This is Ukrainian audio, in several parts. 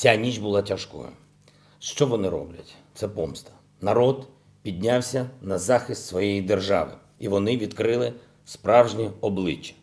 Ця ніч була тяжкою. Що вони роблять? Це помста. Народ піднявся на захист своєї держави, і вони відкрили справжнє обличчя.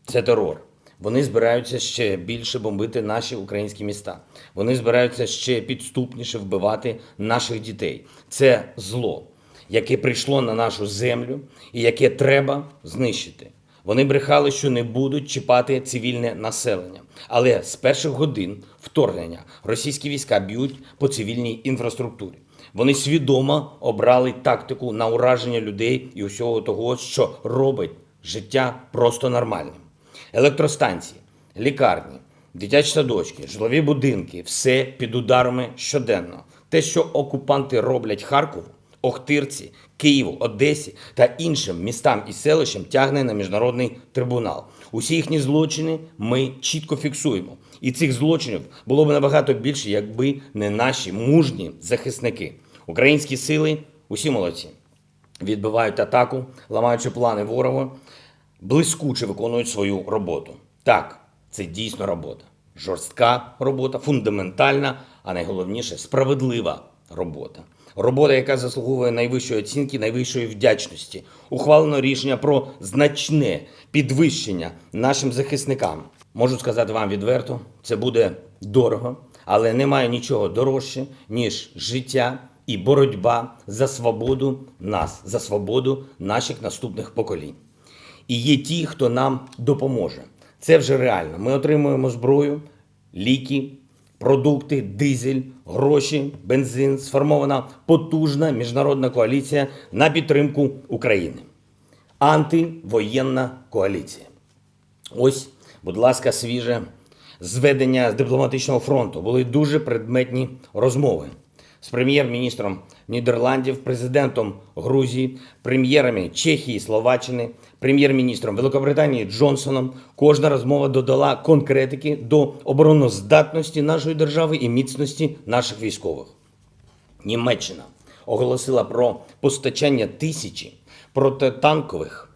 Це терор. Вони збираються ще більше бомбити наші українські міста. Вони збираються ще підступніше вбивати наших дітей. Це зло, яке прийшло на нашу землю і яке треба знищити. Вони брехали, що не будуть чіпати цивільне населення. Але з перших годин вторгнення російські війська б'ють по цивільній інфраструктурі. Вони свідомо обрали тактику на ураження людей і усього того, що робить життя просто нормальним. Електростанції, лікарні, дитячі садочки, житлові будинки – все під ударами щоденно. Те, що окупанти роблять Харкову, Охтирці, Києву, Одесі та іншим містам і селищам, тягне на міжнародний трибунал. Усі їхні злочини ми чітко фіксуємо. І цих злочинів було б набагато більше, якби не наші мужні захисники. Українські сили усі молодці. Відбивають атаку, ламаючи плани ворога, блискуче виконують свою роботу. Так, це дійсно робота. Жорстка робота, фундаментальна, а найголовніше – справедлива робота. Робота, яка заслуговує найвищої оцінки, найвищої вдячності. Ухвалено рішення про значне підвищення нашим захисникам. Можу сказати вам відверто, це буде дорого, але немає нічого дорожче, ніж життя і боротьба за свободу нас, за свободу наших наступних поколінь. І є ті, хто нам допоможе. Це вже реально. Ми отримуємо зброю, ліки, продукти, дизель, гроші, бензин. Сформована потужна міжнародна коаліція на підтримку України. Антивоєнна коаліція. Ось, будь ласка, свіже зведення з дипломатичного фронту. Були дуже предметні розмови з прем'єр-міністром Нідерландів, президентом Грузії, прем'єрами Чехії, Словаччини, прем'єр-міністром Великобританії Джонсоном. Кожна розмова додала конкретики до обороноздатності нашої держави і міцності наших військових. Німеччина оголосила про постачання 1000 протитанкових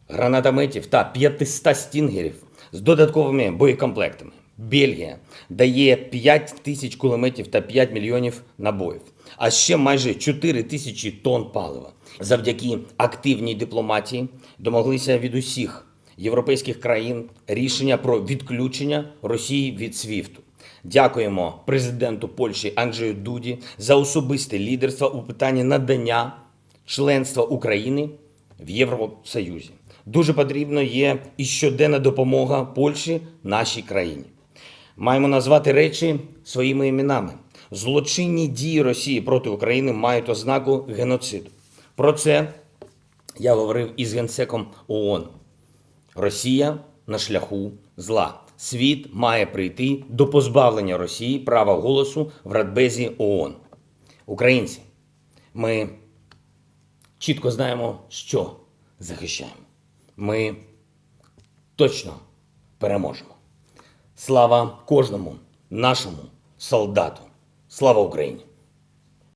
гранатометів та 500 стінгерів з додатковими боєкомплектами. Бельгія дає 5000 кулеметів та 5 мільйонів набоїв, а ще майже 4000 тонн палива. Завдяки активній дипломатії домоглися від усіх європейських країн рішення про відключення Росії від СВІФТу. Дякуємо президенту Польщі Анджею Дуді за особисте лідерство у питанні надання членства України в Євросоюзі. Дуже потрібно є і щоденна допомога Польщі нашій країні. Маємо назвати речі своїми іменами. Злочинні дії Росії проти України мають ознаку геноциду. Про це я говорив із Генсеком ООН. Росія на шляху зла. Світ має прийти до позбавлення Росії права голосу в Радбезі ООН. Українці, ми чітко знаємо, що захищаємо. Ми точно переможемо. Слава кожному нашому солдату. Слава Україні!